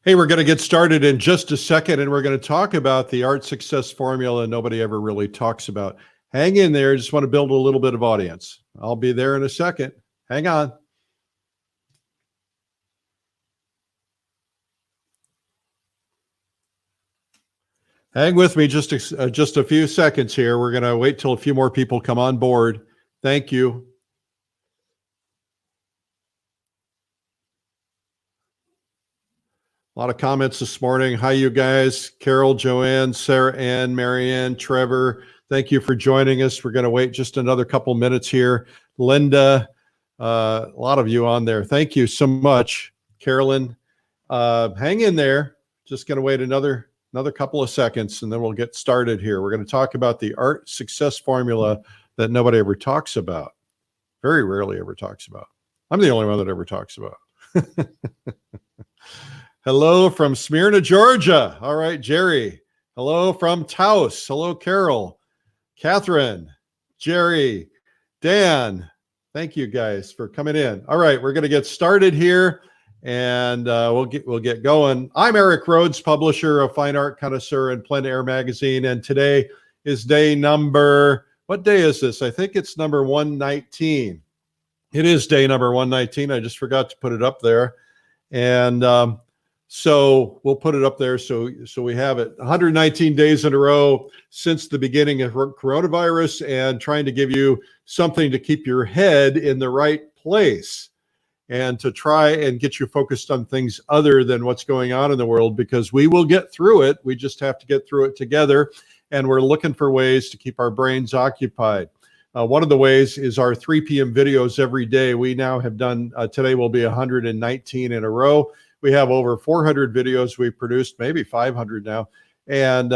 Hey, we're going to get started in just a second, and we're going to talk about the art success formula nobody ever really talks about. Hang in there. Just want to build a little bit of audience. I'll be there in a second. Hang on. Hang with me just a few seconds here. We're going to wait till a few more people come on board. Thank you. A lot of comments this morning. Hi, you guys. Carol, Joanne, Sarah Ann, Marianne, Trevor. Thank you for joining us. We're going to wait just another couple minutes here. Linda, a lot of you on there. Thank you so much. Carolyn, hang in there. Just going to wait another couple of seconds, and then we'll get started here. We're going to talk about the art success formula that nobody ever talks about. Very rarely ever talks about. I'm the only one that ever talks about. Hello from Smyrna, Georgia. All right, Jerry. Hello from Taos. Hello, Carol, Catherine, Jerry, Dan. Thank you guys for coming in. All right, we're going to get started here, and we'll get going. I'm Eric Rhoads, publisher of Fine Art Connoisseur and Plein Air magazine, and today is day number. What day is this? I think it's number 119. It is day number 119. I just forgot to put it up there, and so we'll put it up there so we have it. 119 days in a row since the beginning of coronavirus, and trying to give you something to keep your head in the right place and to try and get you focused on things other than what's going on in the world, because we will get through it. We just have to get through it together, and we're looking for ways to keep our brains occupied. One of the ways is our 3 p.m. videos every day. We now have done, today will be 119 in a row. We have over 400 videos we've produced, maybe 500 now. And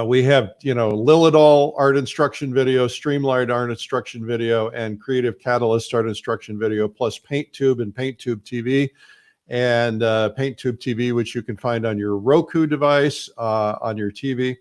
we have, Lilidol art instruction video, Streamlined art instruction video, and Creative Catalyst art instruction video, plus PaintTube and PaintTube TV. And PaintTube TV, which you can find on your Roku device, on your TV.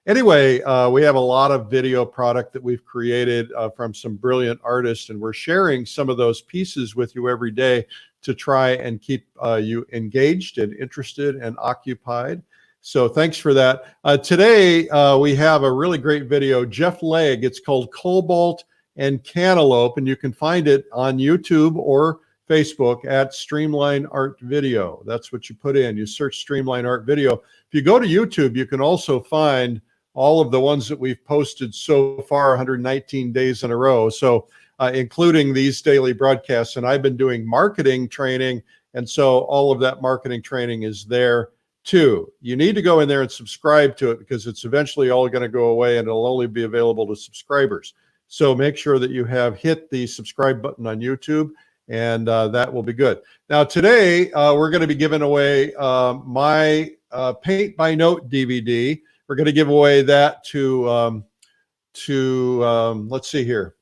Anyway, we have a lot of video product that we've created from some brilliant artists, and we're sharing some of those pieces with you every day to try and keep you engaged and interested and occupied. So thanks for that. Today, we have a really great video. Jeff Legg, it's called Cobalt and Cantaloupe, and you can find it on YouTube or Facebook at Streamline Art Video. That's what you put in. You search Streamline Art Video. If you go to YouTube, you can also find all of the ones that we've posted so far, 119 days in a row. So including these daily broadcasts. And I've been doing marketing training, and so all of that marketing training is there too. You need to go in there and subscribe to it, because it's eventually all going to go away and it'll only be available to subscribers. So make sure that you have hit the subscribe button on YouTube, and that will be good. Now today, we're going to be giving away my Paint by Note DVD. We're going to give away that to let's see here,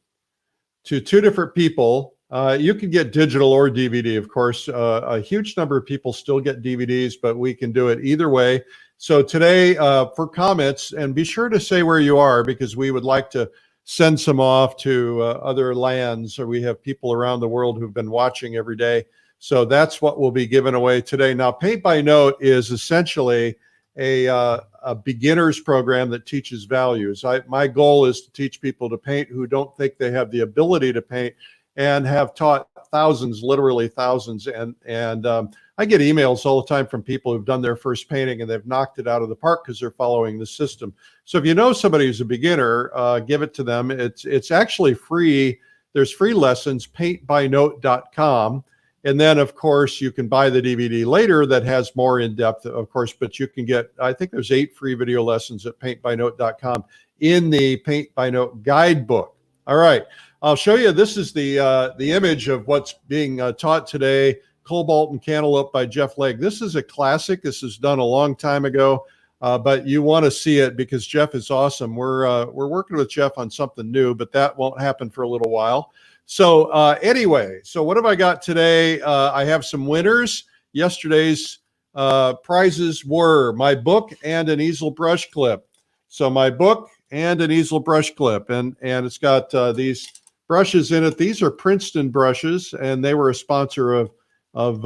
to 2 different people. You can get digital or DVD, of course. A huge number of people still get DVDs, but we can do it either way. So today, for comments, and be sure to say where you are, because we would like to send some off to other lands, or we have people around the world who've been watching every day. So that's what we'll be giving away today. Now, Paint by Note is essentially a beginner's program that teaches values. My goal is to teach people to paint who don't think they have the ability to paint, and have taught thousands, literally thousands. And I get emails all the time from people who've done their first painting and they've knocked it out of the park because they're following the system. So if you know somebody who's a beginner, give it to them. It's actually free. There's free lessons, paintbynote.com. And then, of course, you can buy the DVD later that has more in-depth, of course, but you can get, I think there's 8 free video lessons at paintbynote.com in the Paint by Note guidebook. All right, I'll show you. This is the image of what's being taught today, Cobalt and Cantaloupe by Jeff Legg. This is a classic. This was done a long time ago, but you want to see it because Jeff is awesome. We're working with Jeff on something new, but that won't happen for a little while. So anyway, so what have I got today? I have some winners. Yesterday's prizes were my book and an easel brush clip. So my book and an easel brush clip, and it's got these brushes in it. These are Princeton brushes, and they were a sponsor of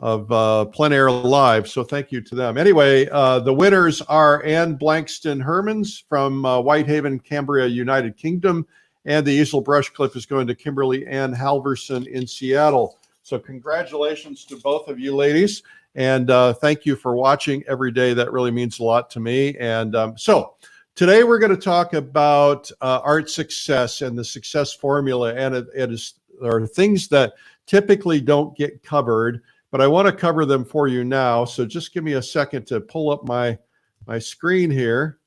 Plein Air Live. So thank you to them. Anyway, the winners are Ann Blankston Hermans from Whitehaven, Cambria, United Kingdom, and the easel brush clip is going to Kimberly Ann Halverson in Seattle. So congratulations to both of you ladies, and thank you for watching every day. That really means a lot to me. And so today we're going to talk about art success and the success formula, and there are things that typically don't get covered, but I want to cover them for you now. So just give me a second to pull up my screen here,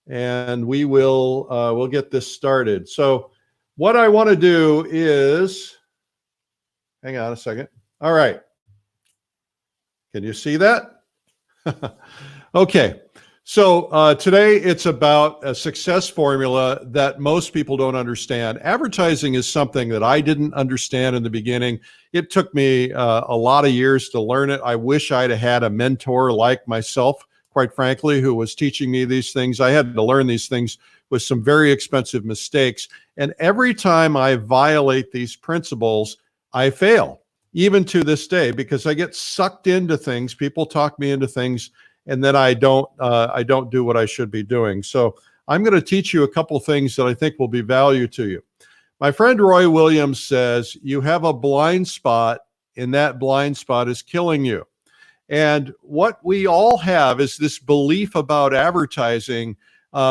and we'll get this started. So what I want to do is, hang on a second. All right. Can you see that? Okay. So today it's about a success formula that most people don't understand. Advertising is something that I didn't understand in the beginning. It took me a lot of years to learn it. I wish I'd have had a mentor like myself, quite frankly, who was teaching me these things. I had to learn these things with some very expensive mistakes. And every time I violate these principles, I fail, even to this day, because I get sucked into things. People talk me into things, and then I don't do what I should be doing. So I'm going to teach you a couple things that I think will be value to you. My friend Roy Williams says, you have a blind spot, and that blind spot is killing you. And what we all have is this belief about advertising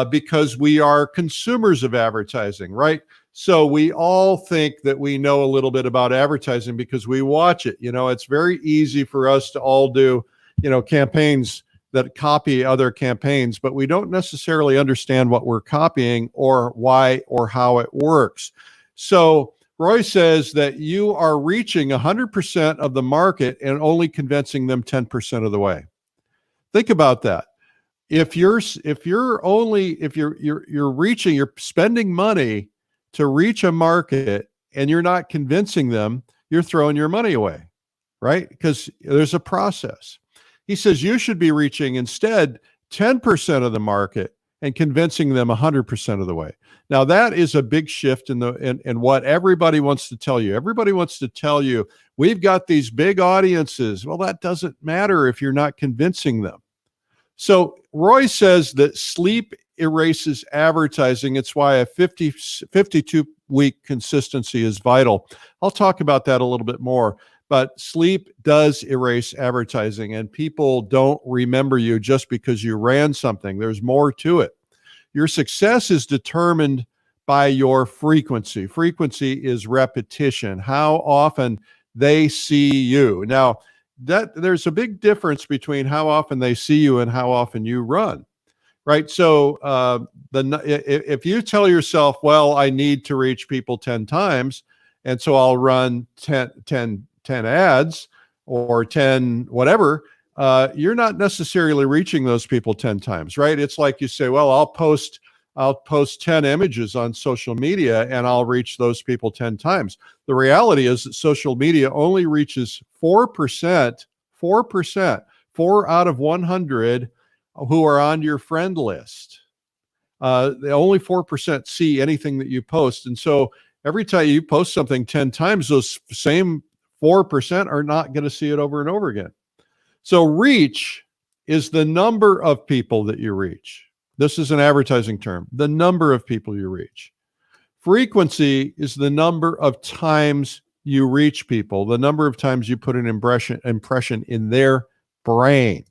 because we are consumers of advertising, right? So we all think that we know a little bit about advertising because we watch it. You know, it's very easy for us to all do, campaigns that copy other campaigns, but we don't necessarily understand what we're copying or why or how it works. So Roy says that you are reaching 100% of the market and only convincing them 10% of the way. Think about that. If you're spending money to reach a market and you're not convincing them, you're throwing your money away, right? Because there's a process. He says you should be reaching instead 10% of the market and convincing them 100% of the way. Now that is a big shift in what everybody wants to tell you. Everybody wants to tell you, we've got these big audiences. Well, that doesn't matter if you're not convincing them. So Roy says that sleep erases advertising. It's why a 52-week consistency is vital. I'll talk about that a little bit more. But sleep does erase advertising, and people don't remember you just because you ran something. There's more to it. Your success is determined by your frequency. Frequency is repetition, how often they see you. Now, there's a big difference between how often they see you and how often you run, right? So if you tell yourself, well, I need to reach people 10 times, and so I'll run 10 ads or 10 whatever, you're not necessarily reaching those people 10 times, right? It's like you say, well, I'll post 10 images on social media and I'll reach those people 10 times. The reality is that social media only reaches 4%, 4 out of 100 who are on your friend list. Only 4% see anything that you post. And so every time you post something 10 times, those same 4% are not going to see it over and over again. So reach is the number of people that you reach. This is an advertising term, the number of people you reach. Frequency is the number of times you reach people, the number of times you put an impression in their brain.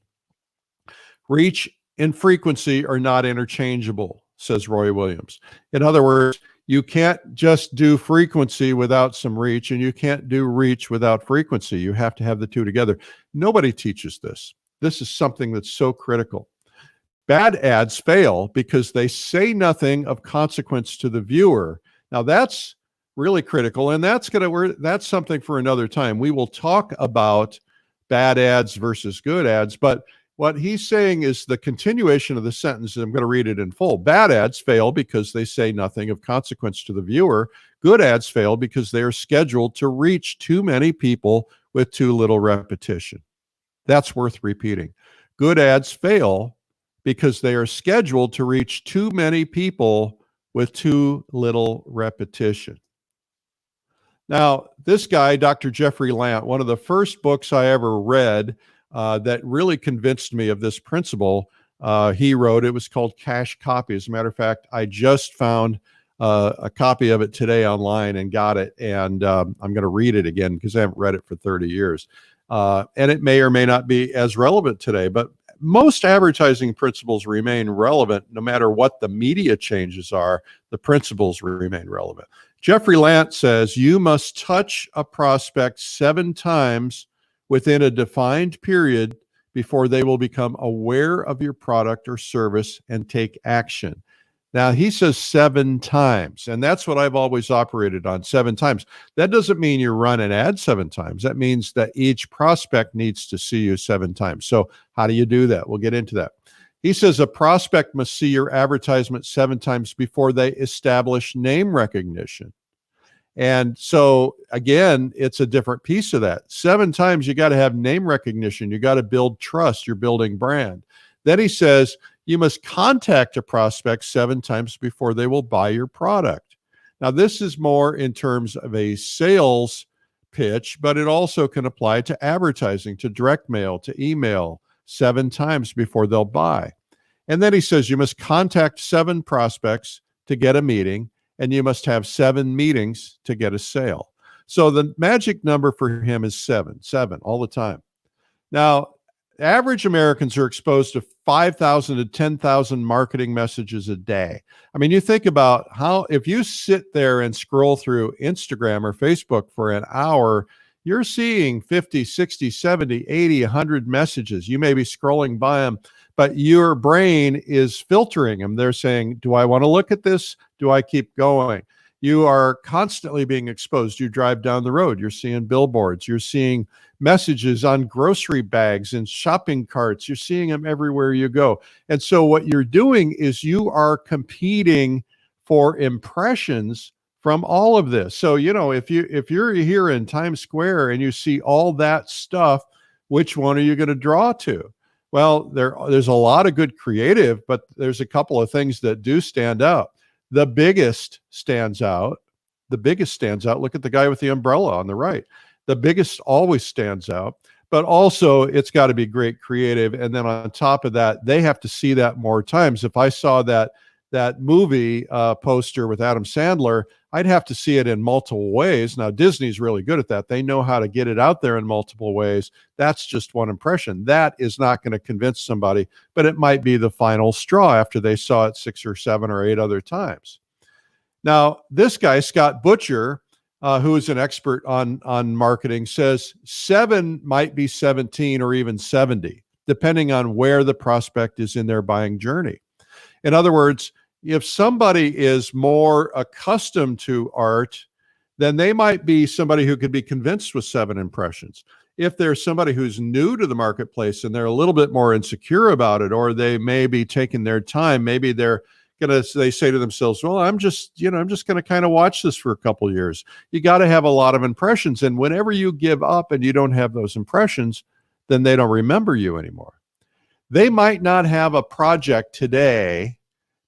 Reach and frequency are not interchangeable, says Roy Williams. In other words, you can't just do frequency without some reach, and you can't do reach without frequency. You have to have the two together. Nobody teaches this. This is something that's so critical. Bad ads fail because they say nothing of consequence to the viewer. Now that's really critical, and that's something for another time. We will talk about bad ads versus good ads, but what he's saying is the continuation of the sentence. I'm going to read it in full. Bad ads fail because they say nothing of consequence to the viewer. Good ads fail because they are scheduled to reach too many people with too little repetition. That's worth repeating. Good ads fail because they are scheduled to reach too many people with too little repetition. Now, this guy, Dr. Jeffrey Lant, one of the first books I ever read that really convinced me of this principle, he wrote. It was called Cash Copy. As a matter of fact, I just found a copy of it today online and got it. And I'm going to read it again because I haven't read it for 30 years. And it may or may not be as relevant today, but most advertising principles remain relevant no matter what the media changes are. The principles remain relevant. Jeffrey Lant says you must touch a prospect 7 times within a defined period before they will become aware of your product or service and take action. Now, he says 7 times, and that's what I've always operated on, 7 times. That doesn't mean you run an ad 7 times. That means that each prospect needs to see you 7 times. So how do you do that? We'll get into that. He says a prospect must see your advertisement 7 times before they establish name recognition. And so, again, it's a different piece of that. 7 times, you got to have name recognition. You got to build trust. You're building brand. Then he says you must contact a prospect 7 times before they will buy your product. Now, this is more in terms of a sales pitch, but it also can apply to advertising, to direct mail, to email 7 times before they'll buy. And then he says you must contact 7 prospects to get a meeting, and you must have 7 meetings to get a sale. So the magic number for him is 7 all the time. Now, average Americans are exposed to 5,000 to 10,000 marketing messages a day. I mean, you think about how, if you sit there and scroll through Instagram or Facebook for an hour, you're seeing 50, 60, 70, 80, 100 messages. You may be scrolling by them, but your brain is filtering them. They're saying, do I want to look at this? Do I keep going? You are constantly being exposed. You drive down the road, you're seeing billboards, you're seeing messages on grocery bags and shopping carts. You're seeing them everywhere you go. And so what you're doing is you are competing for impressions from all of this. So, you know, if you're here in Times Square and you see all that stuff, which one are you going to draw to? Well, there's a lot of good creative, but there's a couple of things that do stand out. The biggest stands out. Look at the guy with the umbrella on the right. The biggest always stands out, but also it's got to be great creative. And then on top of that, they have to see that more times. If I saw that movie poster with Adam Sandler, I'd have to see it in multiple ways. Now, Disney's really good at that. They know how to get it out there in multiple ways. That's just one impression. That is not going to convince somebody, but it might be the final straw after they saw it 6 or 7 or 8 other times. Now, this guy, Scott Butcher, who is an expert on marketing, says 7 might be 17 or even 70, depending on where the prospect is in their buying journey. In other words, if somebody is more accustomed to art, then they might be somebody who could be convinced with 7 impressions. If there's somebody who's new to the marketplace and they're a little bit more insecure about it, or they may be taking their time, maybe they say to themselves, well, I'm just going to kind of watch this for a couple of years. You got to have a lot of impressions. And whenever you give up and you don't have those impressions, then they don't remember you anymore. They might not have a project today,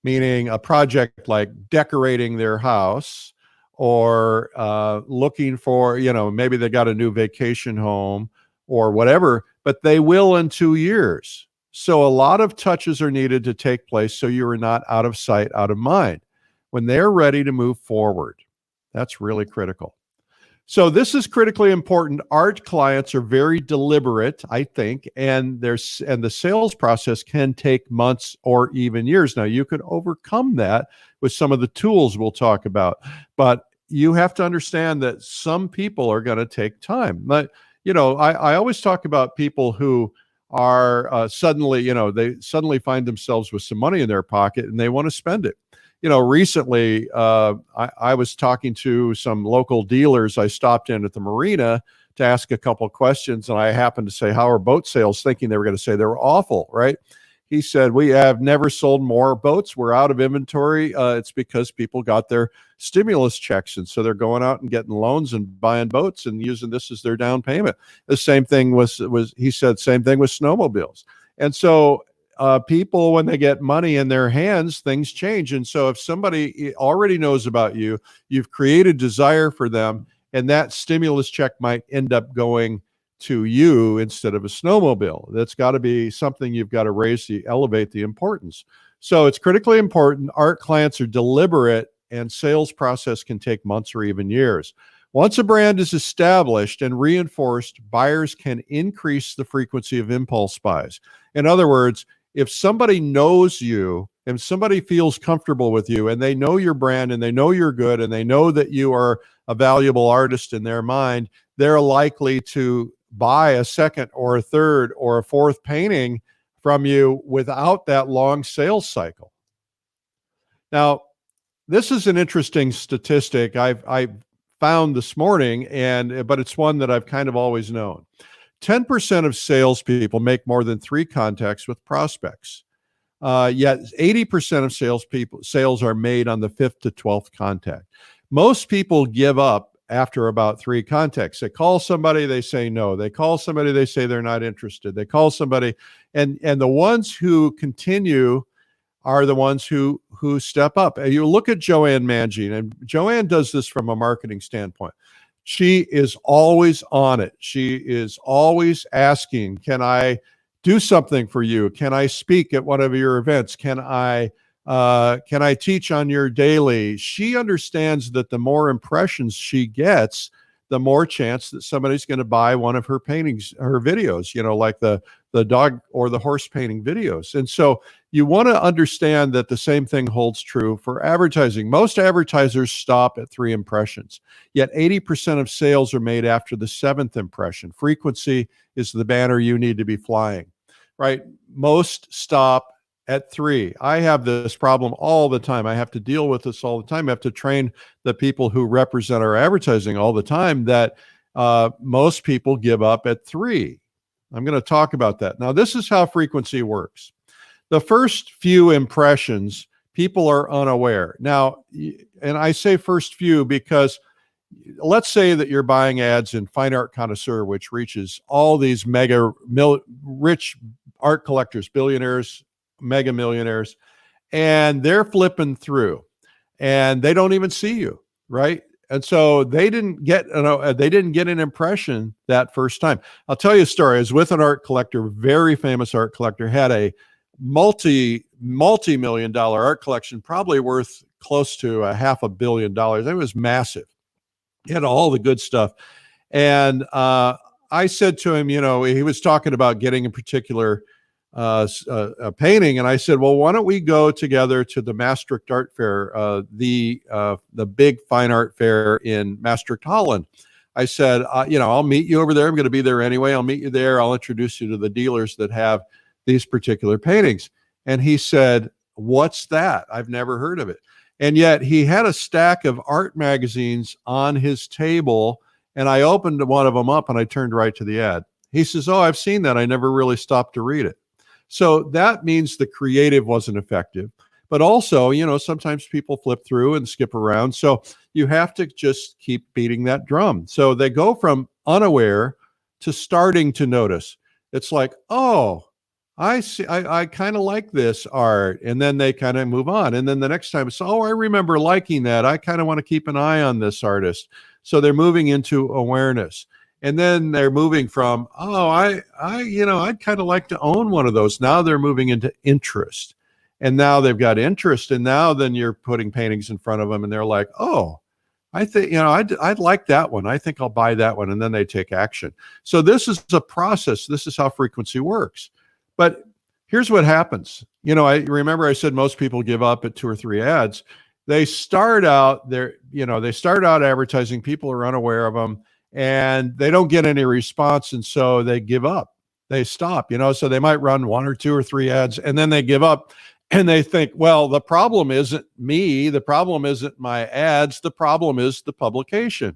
meaning a project like decorating their house or looking for, maybe they got a new vacation home or whatever, but they will in 2 years. So a lot of touches are needed to take place so you are not out of sight, out of mind when they're ready to move forward. That's really critical. So this is critically important. Art clients are very deliberate, I think, and the sales process can take months or even years. Now, you could overcome that with some of the tools we'll talk about, but you have to understand that some people are going to take time. But, I always talk about people who are they suddenly find themselves with some money in their pocket and they want to spend it. Recently, I was talking to some local dealers. I stopped in at the marina to ask a couple of questions, and I happened to say, how are boat sales? Thinking they were going to say they were awful, right? He said, we have never sold more boats. We're out of inventory. It's because people got their stimulus checks, and so they're going out and getting loans and buying boats and using this as their down payment. The same thing he said, same thing with snowmobiles. And so people, when they get money in their hands, things change. And so if somebody already knows about you, you've created desire for them, And that stimulus check might end up going to you instead of a snowmobile. That's got to be something you've got to elevate the importance. So it's critically important. Art clients are deliberate, and sales process can take months or even years. Once a brand is established and reinforced, buyers can increase the frequency of impulse buys. In other words, if somebody knows you and somebody feels comfortable with you and they know your brand and they know you're good and they know that you are a valuable artist in their mind, they're likely to buy a second or a third or a fourth painting from you without that long sales cycle. Now, this is an interesting statistic I found this morning, but it's one that I've kind of always known. 10% of salespeople make more than 3 contacts with prospects. Yet 80% of sales are made on the 5th to 12th contact. Most people give up after about 3 contacts. They call somebody, they say no. They call somebody, they say they're not interested. They call somebody, and the ones who continue are the ones who step up. You look at Joanne Mangine, and Joanne does this from a marketing standpoint. She is always on it. She is always asking, can I do something for you? Can I speak at one of your events? Can I teach on your daily? She understands that the more impressions she gets, the more chance that somebody's going to buy one of her paintings, her videos, like the dog or the horse painting videos. And so you want to understand that the same thing holds true for advertising. Most advertisers stop at 3 impressions, yet 80% of sales are made after the 7th impression. Frequency is the banner you need to be flying, right? Most stop at 3. I have this problem all the time. I have to deal with this all the time. I have to train the people who represent our advertising all the time that most people give up at 3. I'm going to talk about that. Now, this is how frequency works. The first few impressions, people are unaware. Now, and I say first few because let's say that you're buying ads in Fine Art Connoisseur, which reaches all these rich art collectors, billionaires, mega millionaires, and they're flipping through and they don't even see you, right? And so they didn't get an impression that first time. I'll tell you a story. I was with an art collector, very famous art collector, had a multi-million-dollar art collection, probably worth close to $500 million. It was massive. He had all the good stuff. And I said to him, he was talking about getting a particular a painting, and I said, well, why don't we go together to the Maastricht Art Fair, the big fine art fair in Maastricht, Holland. I said, I'll meet you over there. I'm going to be there anyway. I'll meet you there. I'll introduce you to the dealers that have these particular paintings. And he said, what's that? I've never heard of it. And yet he had a stack of art magazines on his table, and I opened one of them up and I turned right to the ad. He says, oh, I've seen that. I never really stopped to read it. So that means the creative wasn't effective. But also, sometimes people flip through and skip around. So you have to just keep beating that drum. So they go from unaware to starting to notice. It's like, oh, I see, I kind of like this art. And then they kind of move on. And then the next time it's, oh, I remember liking that. I kind of want to keep an eye on this artist. So they're moving into awareness. And then they're moving from, oh, I'd kind of like to own one of those. Now they're moving into interest. And now they've got interest. And now then you're putting paintings in front of them and they're like, oh, I think, I'd like that one. I think I'll buy that one. And then they take action. So this is a process. This is how frequency works. But here's what happens. I remember I said most people give up at 2 or 3 ads. They start out advertising. People are unaware of them. And they don't get any response, and so they give up. They stop, so they might run 1 or 2 or 3 ads, and then they give up, and they think, well, the problem isn't me, the problem isn't my ads, the problem is the publication.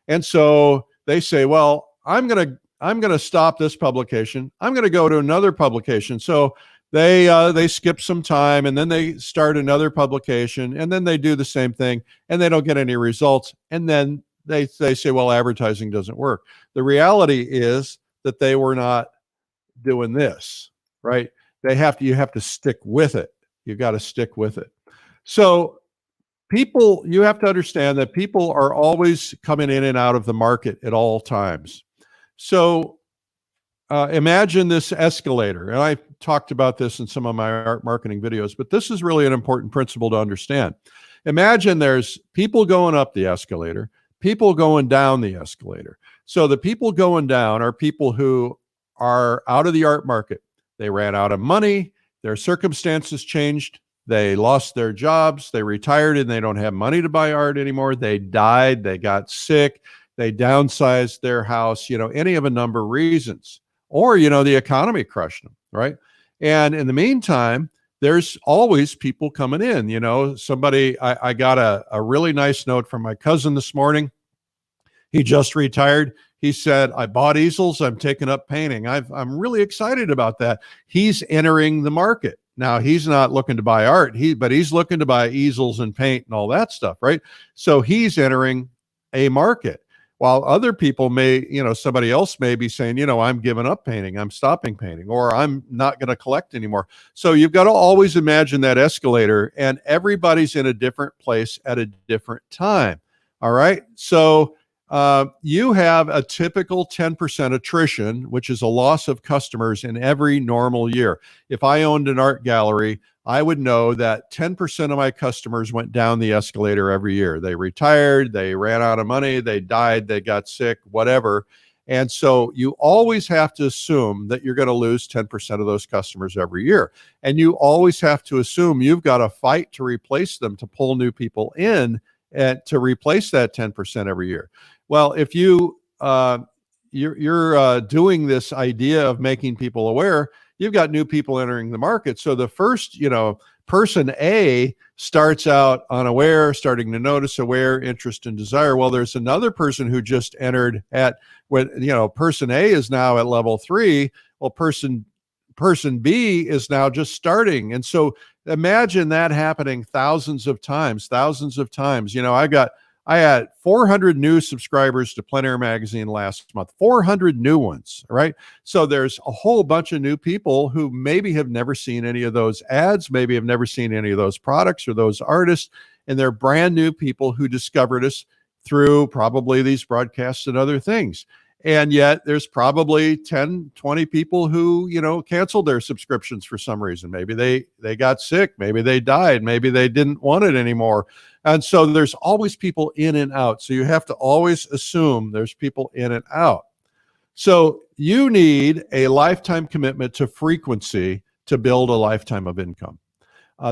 And so they say, well, I'm gonna stop this publication. I'm gonna go to another publication. So they skip some time, and then they start another publication, and then they do the same thing, and they don't get any results, and then they say, well, advertising doesn't work. The reality is that they were not doing this, right? You have to stick with it. You've got to stick with it. So people, you have to understand that people are always coming in and out of the market at all times. So imagine this escalator. And I talked about this in some of my art marketing videos, but this is really an important principle to understand. Imagine there's people going up the escalator, people going down the escalator. So the people going down are people who are out of the art market. They ran out of money, their circumstances changed, they lost their jobs, they retired and they don't have money to buy art anymore. They died, they got sick, they downsized their house, any of a number of reasons. Or, the economy crushed them, right? And in the meantime, there's always people coming in. I got a really nice note from my cousin this morning. He just retired. He said, I bought easels. I'm taking up painting. I'm really excited about that. He's entering the market. Now, he's not looking to buy art, but he's looking to buy easels and paint and all that stuff, right? So he's entering a market. While other people may, somebody else may be saying, I'm giving up painting, I'm stopping painting, or I'm not going to collect anymore. So you've got to always imagine that escalator, and everybody's in a different place at a different time. All right. So you have a typical 10% attrition, which is a loss of customers in every normal year. If I owned an art gallery, I would know that 10% of my customers went down the escalator every year. They retired, they ran out of money, they died, they got sick, whatever. And so you always have to assume that you're going to lose 10% of those customers every year. And you always have to assume you've got to fight to replace them, to pull new people in and to replace that 10% every year. Well, if you're doing this idea of making people aware, you've got new people entering the market. So the first, person A starts out unaware, starting to notice, aware, interest, and desire. Well, there's another person who just entered at when, person A is now at level 3. Well, person B is now just starting. And so imagine that happening thousands of times. I had 400 new subscribers to Plein Air Magazine last month, 400 new ones, right? So there's a whole bunch of new people who maybe have never seen any of those ads, maybe have never seen any of those products or those artists, and they're brand new people who discovered us through probably these broadcasts and other things. And yet there's probably 10, 20 people who, canceled their subscriptions for some reason. Maybe they got sick, maybe they died, maybe they didn't want it anymore. And so there's always people in and out. So you have to always assume there's people in and out. So you need a lifetime commitment to frequency to build a lifetime of income.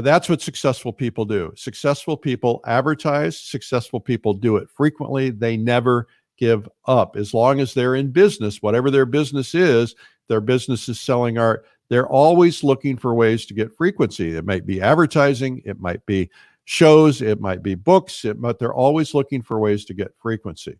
That's what successful people do. Successful people advertise. Successful people do it frequently. They never give up. As long as they're in business, whatever their business is selling art, they're always looking for ways to get frequency. It might be advertising, it might be shows, it might be books, but they're always looking for ways to get frequency.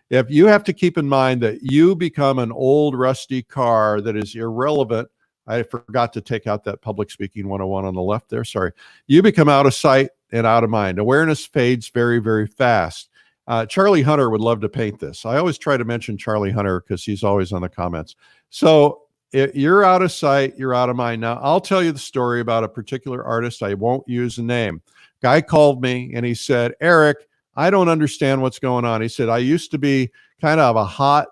If you have to keep in mind that you become an old rusty car that is irrelevant, I forgot to take out that public speaking 101 on the left there, sorry. You become out of sight and out of mind. Awareness fades very, very fast. Charlie Hunter would love to paint this. I always try to mention Charlie Hunter because he's always on the comments. So you're out of sight, you're out of mind. Now, I'll tell you the story about a particular artist. I won't use a name. Guy called me and he said, Eric, I don't understand what's going on. He said, I used to be kind of a hot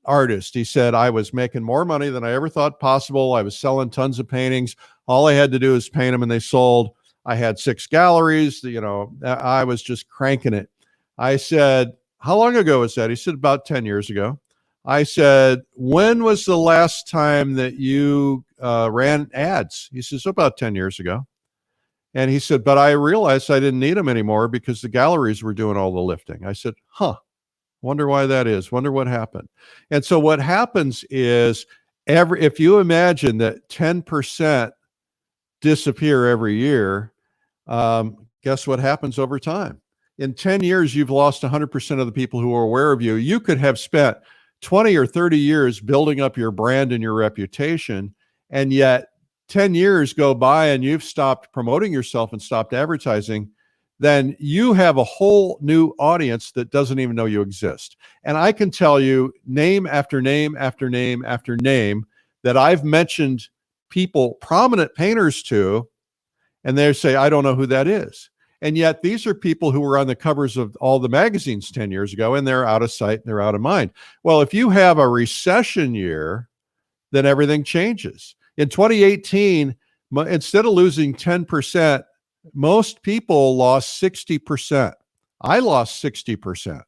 artist. He said, I was making more money than I ever thought possible. I was selling tons of paintings. All I had to do is paint them and they sold. I had 6 galleries. I was just cranking it. I said, how long ago was that? He said, about 10 years ago. I said, when was the last time that you ran ads? He says, about 10 years ago. And he said, but I realized I didn't need them anymore because the galleries were doing all the lifting. I said, wonder why that is. Wonder what happened. And so what happens is if you imagine that 10% disappear every year, guess what happens over time? In 10 years, you've lost 100% of the people who are aware of you. You could have spent 20 or 30 years building up your brand and your reputation, and yet 10 years go by and you've stopped promoting yourself and stopped advertising, then you have a whole new audience that doesn't even know you exist. And I can tell you name after name after name after name that I've mentioned people, prominent painters to, and they say, I don't know who that is. And yet these are people who were on the covers of all the magazines 10 years ago, and they're out of sight and they're out of mind. Well, if you have a recession year, then everything changes. In 2018, instead of losing 10%, most people lost 60%. I lost 60%.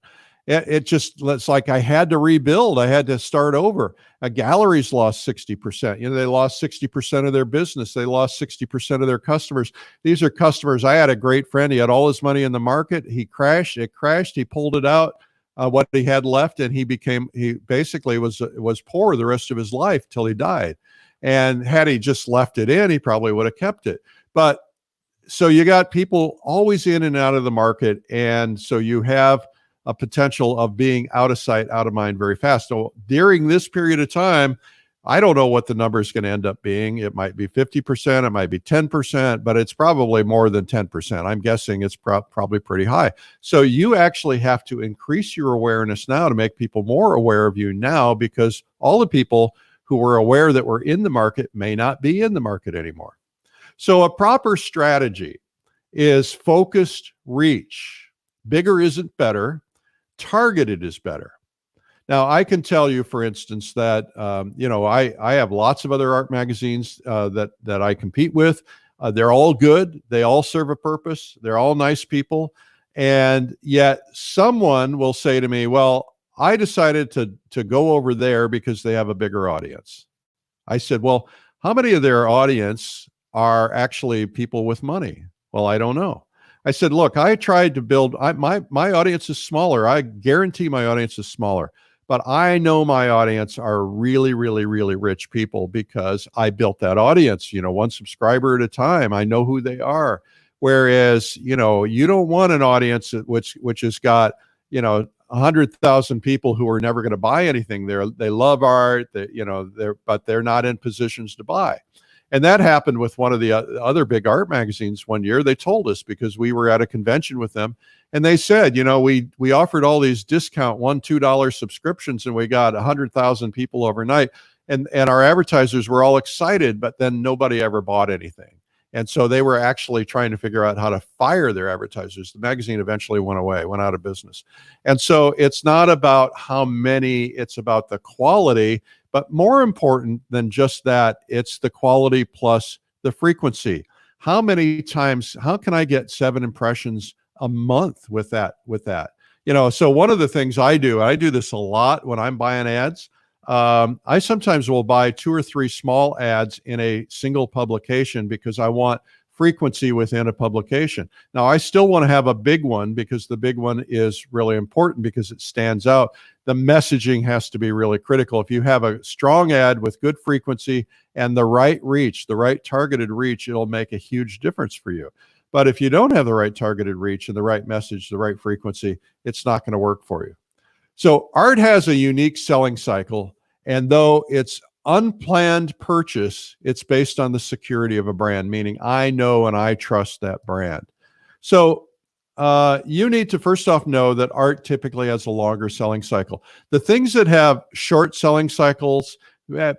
It's like I had to rebuild. I had to start over. Galleries lost 60%. They lost 60% of their business. They lost 60% of their customers. These are customers. I had a great friend. He had all his money in the market. He crashed. It crashed. He pulled it out, what he had left, and he basically was poor the rest of his life till he died. And had he just left it in, he probably would have kept it. But so you got people always in and out of the market, and so you have a potential of being out of sight, out of mind very fast. So during this period of time, I don't know what the number is going to end up being. It might be 50%, it might be 10%, but it's probably more than 10%. I'm guessing it's probably pretty high. So you actually have to increase your awareness now to make people more aware of you now, because all the people who were aware that were in the market may not be in the market anymore. So a proper strategy is focused reach. Bigger isn't better. Targeted is better. Now, I can tell you, for instance, that I have lots of other art magazines that I compete with. They're all good. They all serve a purpose. They're all nice people. And yet someone will say to me, well, I decided to go over there because they have a bigger audience. I said, well, how many of their audience are actually people with money? Well, I don't know. I said, look, I tried to build, my audience is smaller. I guarantee my audience is smaller, but I know my audience are really, really, really rich people because I built that audience, one subscriber at a time. I know who they are. Whereas, you don't want an audience which has got, 100,000 people who are never going to buy anything. They love art, but they're not in positions to buy. And that happened with one of the other big art magazines one year. They told us, because we were at a convention with them, and they said, we offered all these discount $1-2 subscriptions, and we got 100,000 people overnight. And our advertisers were all excited, but then nobody ever bought anything. And so they were actually trying to figure out how to fire their advertisers. The magazine eventually went out of business. And so it's not about how many, it's about the quality. But more important than just that, it's the quality plus the frequency. How many times, how can I get 7 impressions a month with that? So one of the things I do this a lot when I'm buying ads. I sometimes will buy 2 or 3 small ads in a single publication because I want frequency within a publication. Now, I still want to have a big one because the big one is really important because it stands out. The messaging has to be really critical. If you have a strong ad with good frequency and the right reach, the right targeted reach, it'll make a huge difference for you. But if you don't have the right targeted reach and the right message, the right frequency, it's not going to work for you. So art has a unique selling cycle, and though it's unplanned purchase, it's based on the security of a brand, meaning I know and I trust that brand. So you need to first off know that art typically has a longer selling cycle. The things that have short selling cycles,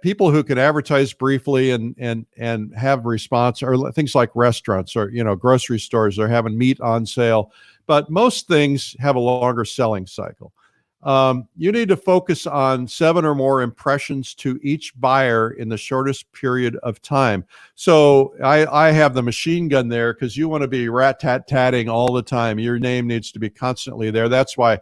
people who can advertise briefly and have response, are things like restaurants or grocery stores. They're having meat on sale, but most things have a longer selling cycle. You need to focus on 7 or more impressions to each buyer in the shortest period of time. So I have the machine gun there because you want to be rat-tat-tatting all the time. Your name needs to be constantly there. That's why,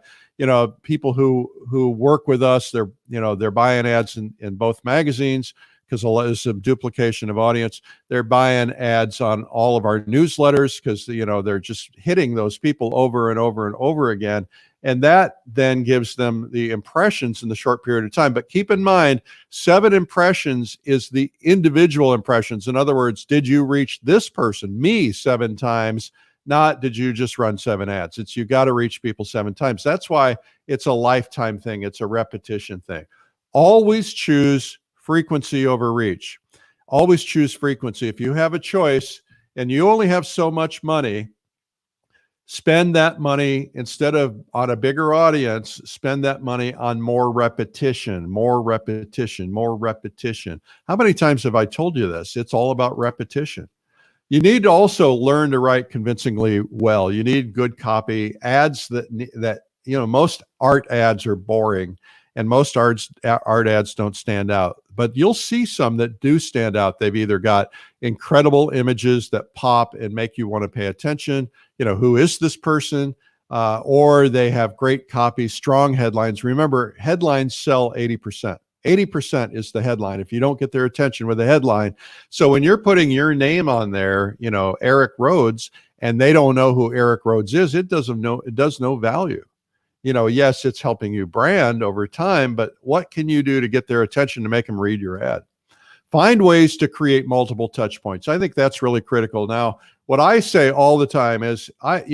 people who work with us, they're buying ads in both magazines because there's some duplication of audience. They're buying ads on all of our newsletters because, they're just hitting those people over and over and over again. And that then gives them the impressions in the short period of time. But keep in mind, 7 impressions is the individual impressions. In other words, did you reach this person, me, 7 times? Not did you just run 7 ads. It's you got to reach people 7 times. That's why it's a lifetime thing. It's a repetition thing. Always choose frequency over reach. Always choose frequency. If you have a choice and you only have so much money, spend that money, instead of on a bigger audience, spend that money on more repetition, more repetition, more repetition. How many times have I told you this? It's all about repetition. You need to also learn to write convincingly well. You need good copy. Ads that most art ads are boring, and most art ads don't stand out. But you'll see some that do stand out. They've either got incredible images that pop and make you want to pay attention. Who is this person? Or they have great copy, strong headlines. Remember, headlines sell 80%. 80% is the headline if you don't get their attention with a headline. So when you're putting your name on there, Eric Rhoads, and they don't know who Eric Rhoads is, it does no value. Yes, it's helping you brand over time, but what can you do to get their attention to make them read your ad? Find ways to create multiple touch points. I think that's really critical. Now, what I say all the time is I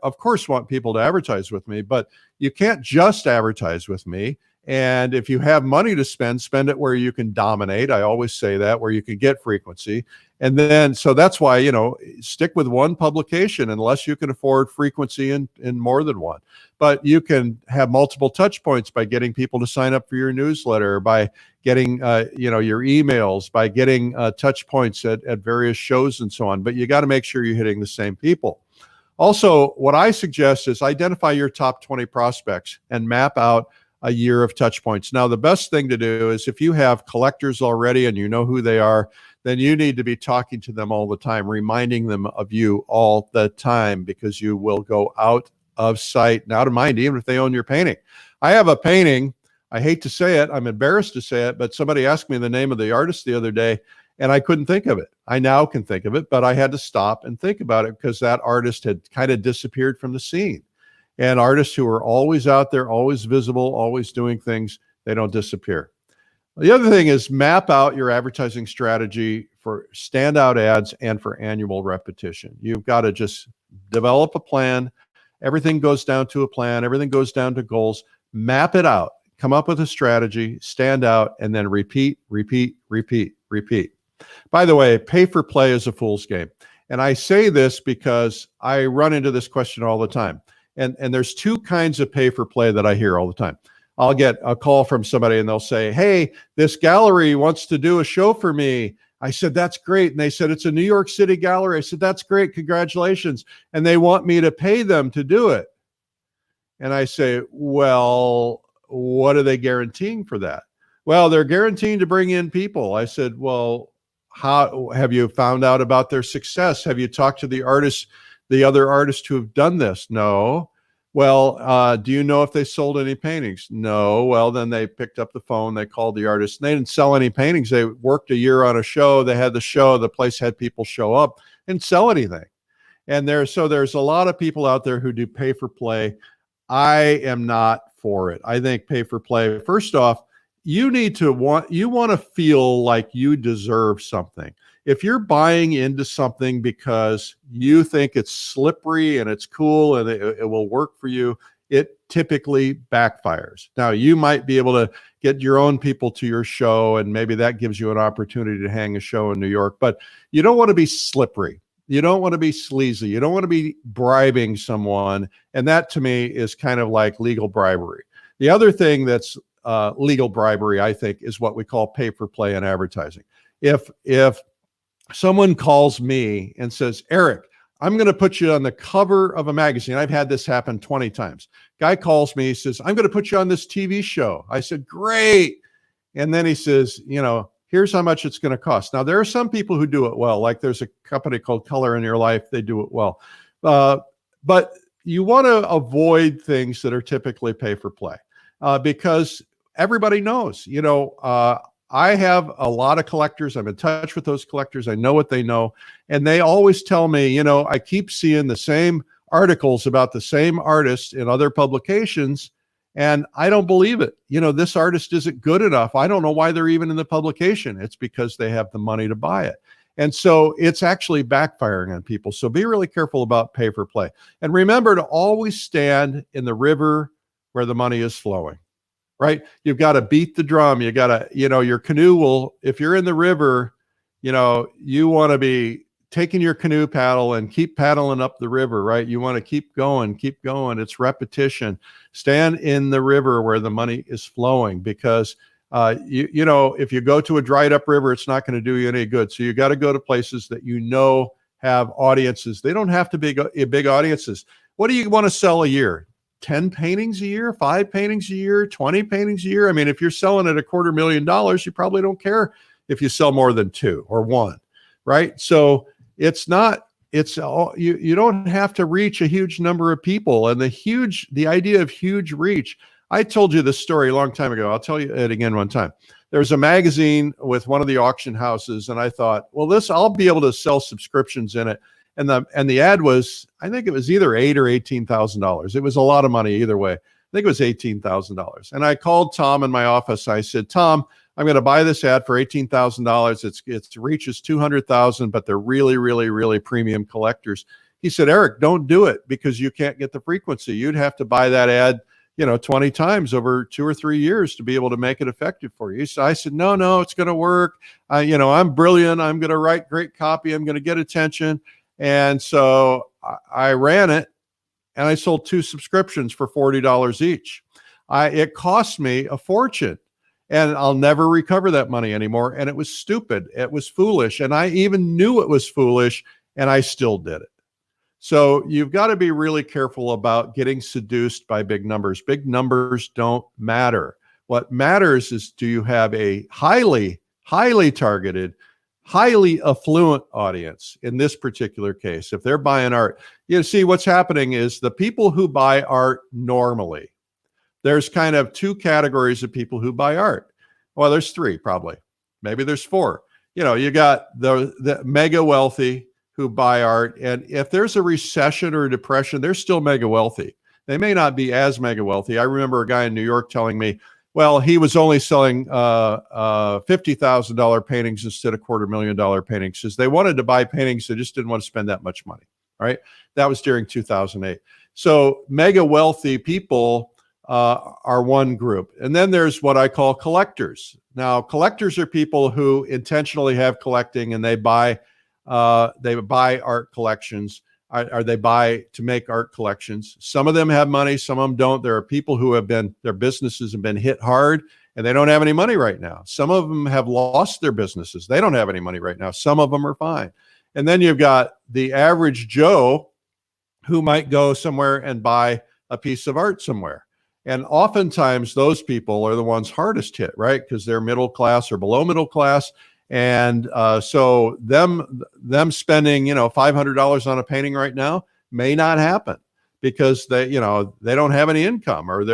of course want people to advertise with me, but you can't just advertise with me. And if you have money to spend it where you can dominate. I always say that, where you can get frequency. And then, so that's why, stick with one publication unless you can afford frequency in more than one. But you can have multiple touch points by getting people to sign up for your newsletter, by getting, your emails, by getting touch points at various shows and so on. But you got to make sure you're hitting the same people. Also, what I suggest is identify your top 20 prospects and map out a year of touch points. Now, the best thing to do is if you have collectors already and you know who they are, then you need to be talking to them all the time, reminding them of you all the time, because you will go out of sight and out of mind, even if they own your painting. I have a painting. I hate to say it. I'm embarrassed to say it, but somebody asked me the name of the artist the other day, and I couldn't think of it. I now can think of it, but I had to stop and think about it because that artist had kind of disappeared from the scene. And artists who are always out there, always visible, always doing things, they don't disappear. The other thing is map out your advertising strategy for standout ads and for annual repetition. You've got to just develop a plan. Everything goes down to a plan. Everything goes down to goals. Map it out. Come up with a strategy, stand out, and then repeat, repeat, repeat, repeat. By the way, pay for play is a fool's game. And I say this because I run into this question all the time. And there's two kinds of pay for play that I hear all the time. I'll get a call from somebody and they'll say, hey, this gallery wants to do a show for me. I said, that's great. And they said, it's a New York City gallery. I said, that's great. Congratulations. And they want me to pay them to do it. And I say, well, what are they guaranteeing for that? Well, they're guaranteeing to bring in people. I said, well, how have you found out about their success? Have you talked to the artists, the other artists who have done this? No. Well, do you know if they sold any paintings? No. Well, then they picked up the phone, they called the artist, and they didn't sell any paintings. They worked a year on a show. They had the show, the place had people show up and sell anything. And there's a lot of people out there who do pay for play. I am not for it. I think pay for play, first off, you want to feel like you deserve something. If you're buying into something because you think it's slippery and it's cool and it will work for you, it typically backfires. Now, you might be able to get your own people to your show, and maybe that gives you an opportunity to hang a show in New York, but you don't want to be slippery. You don't want to be sleazy. You don't want to be bribing someone. And that, to me, is kind of like legal bribery. The other thing that's legal bribery, I think, is what we call pay for play in advertising. If someone calls me and says, Eric, I'm going to put you on the cover of a magazine. I've had this happen 20 times. Guy calls me, he says, I'm going to put you on this TV show. I said, great. And then he says, here's how much it's going to cost. Now, there are some people who do it well. Like there's a company called Color in Your Life. They do it well. But you want to avoid things that are typically pay for play because everybody knows, I have a lot of collectors. I'm in touch with those collectors. I know what they know. And they always tell me, I keep seeing the same articles about the same artists in other publications, and I don't believe it. This artist isn't good enough. I don't know why they're even in the publication. It's because they have the money to buy it. And so it's actually backfiring on people. So be really careful about pay for play. And remember to always stand in the river where the money is flowing. Right? You've got to beat the drum. You got to, your canoe will, if you're in the river, you want to be taking your canoe paddle and keep paddling up the river, right? You want to keep going. It's repetition. Stand in the river where the money is flowing because, if you go to a dried up river, it's not going to do you any good. So you got to go to places that have audiences. They don't have to be big audiences. What do you want to sell a year? 10 paintings a year, 5 paintings a year, 20 paintings a year? I mean, if you're selling at $250,000, you probably don't care if you sell more than 2 or 1, right? So you don't have to reach a huge number of people. And the idea of huge reach, I told you this story a long time ago. I'll tell you it again one time. There was a magazine with one of the auction houses, and I thought, well, I'll be able to sell subscriptions in it. And the ad was, I think it was either $8,000 or $18,000. It was a lot of money either way. I think it was $18,000. And I called Tom in my office. I said, Tom, I'm going to buy this ad for $18,000. Its reach is 200,000, but they're really, really, really premium collectors. He said, Eric, don't do it because you can't get the frequency. You'd have to buy that ad, 20 times over 2 or 3 years to be able to make it effective for you. So I said, no, it's going to work. I'm brilliant. I'm going to write great copy. I'm going to get attention. And so I ran it, and I sold 2 subscriptions for $40 each. It cost me a fortune, and I'll never recover that money anymore. And it was stupid. It was foolish. And I even knew it was foolish, and I still did it. So you've got to be really careful about getting seduced by big numbers. Big numbers don't matter. What matters is, do you have a highly, highly targeted, highly affluent audience in this particular case? If they're buying art, you see what's happening is the people who buy art normally, there's kind of 2 categories of people who buy art. Well, there's 3 probably. Maybe there's 4. You got the mega wealthy who buy art. And if there's a recession or a depression, they're still mega wealthy. They may not be as mega wealthy. I remember a guy in New York telling me, well, he was only selling $50,000 paintings instead of $250,000 paintings because they wanted to buy paintings. They just didn't want to spend that much money, right? That was during 2008. So mega wealthy people are one group. And then there's what I call collectors. Now, collectors are people who intentionally have collecting, and they buy art collections. Or they buy to make art collections. Some of them have money, some of them don't. There are people who their businesses have been hit hard and they don't have any money right now. Some of them have lost their businesses. They don't have any money right now. Some of them are fine. And then you've got the average Joe who might go somewhere and buy a piece of art somewhere. And oftentimes those people are the ones hardest hit, right? Because they're middle class or below middle class. And so them spending, $500 on a painting right now may not happen because they don't have any income, or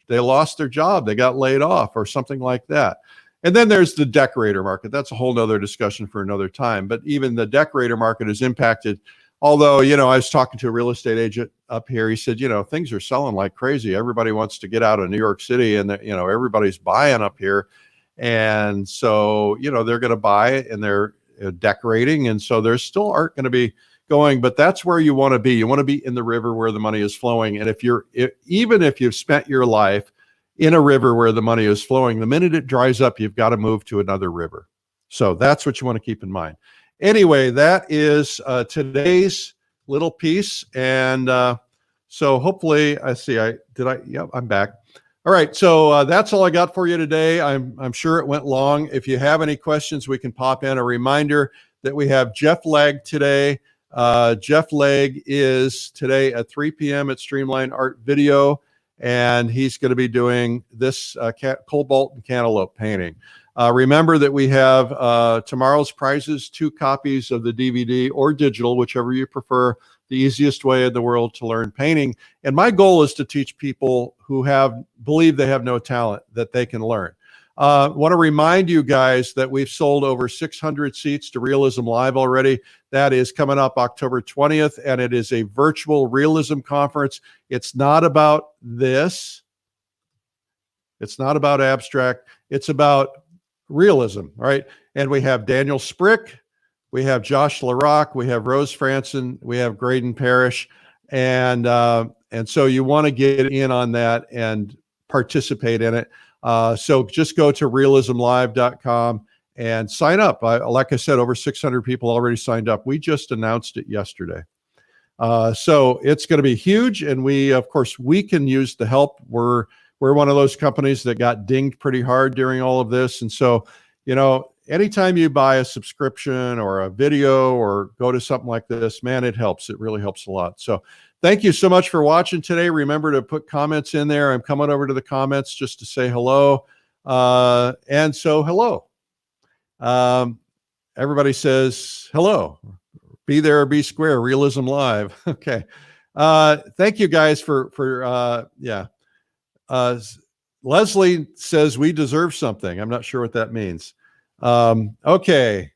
they lost their job, they got laid off or something like that. And then there's the decorator market. That's a whole nother discussion for another time. But even the decorator market is impacted. Although, I was talking to a real estate agent up here. He said, things are selling like crazy. Everybody wants to get out of New York City, and everybody's buying up here. And so, they're going to buy it, and they're decorating. And so there's still art going to be going, but that's where you want to be. You want to be in the river where the money is flowing. And even if you've spent your life in a river where the money is flowing, the minute it dries up, you've got to move to another river. So that's what you want to keep in mind. Anyway, that is today's little piece. And so hopefully I'm back. All right, so that's all I got for you today. I'm sure it went long. If you have any questions, we can pop in. A reminder that we have Jeff Legg today. Jeff Legg is today at 3 p.m. at Streamline Art Video, and he's going to be doing this cobalt and cantaloupe painting. Remember that we have tomorrow's prizes, 2 copies of the DVD or digital, whichever you prefer. The easiest way in the world to learn painting. And my goal is to teach people who believe they have no talent that they can learn. Want to remind you guys that we've sold over 600 seats to Realism Live already. That is coming up October 20th, and it is a virtual realism conference. It's not about this. It's not about abstract. It's about realism, right? And we have Daniel Sprick, we have Josh LaRock, we have Rose Franson, we have Graydon Parrish, and so you want to get in on that and participate in it. So just go to realismlive.com and sign up. Like I said, over 600 people already signed up. We just announced it yesterday. So it's going to be huge, and of course, we can use the help. We're one of those companies that got dinged pretty hard during all of this, and so anytime you buy a subscription or a video or go to something like this, man, it helps. It really helps a lot. So thank you so much for watching today. Remember to put comments in there. I'm coming over to the comments just to say hello. And so hello. Everybody says hello. Be there or be square. Realism Live. Okay. Thank you guys for Leslie says we deserve something. I'm not sure what that means. Okay.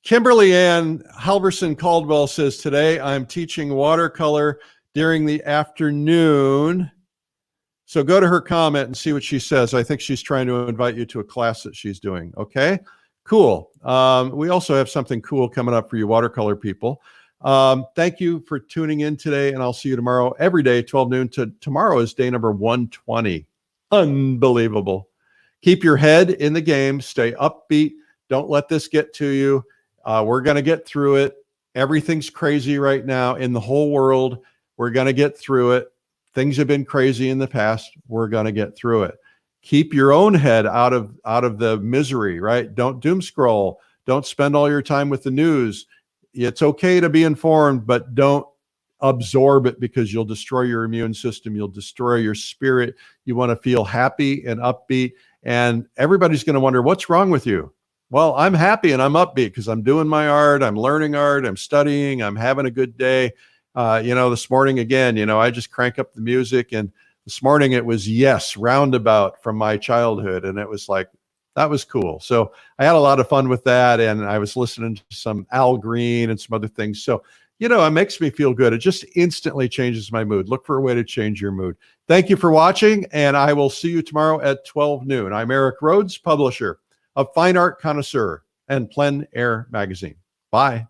Kimberly Ann Halverson Caldwell says, today I'm teaching watercolor during the afternoon. So go to her comment and see what she says. I think she's trying to invite you to a class that she's doing. Okay, cool. We also have something cool coming up for you watercolor people. Thank you for tuning in today, and I'll see you tomorrow every day, 12 noon. Tomorrow is day number 120. Unbelievable. Keep your head in the game. Stay upbeat. Don't let this get to you. We're going to get through it. Everything's crazy right now in the whole world. We're going to get through it. Things have been crazy in the past. We're going to get through it. Keep your own head out of the misery, right? Don't doom scroll. Don't spend all your time with the news. It's okay to be informed, but don't absorb it, because you'll destroy your immune system. You'll destroy your spirit. You want to feel happy and upbeat. And everybody's going to wonder, what's wrong with you? Well, I'm happy and I'm upbeat because I'm doing my art. I'm learning art. I'm studying. I'm having a good day. This morning again, I just crank up the music, and this morning it was Yes, Roundabout from my childhood. And it was like, that was cool. So I had a lot of fun with that. And I was listening to some Al Green and some other things. So, it makes me feel good. It just instantly changes my mood. Look for a way to change your mood. Thank you for watching, and I will see you tomorrow at 12 noon. I'm Eric Rhoads, publisher of Fine Art Connoisseur and Plein Air Magazine. Bye.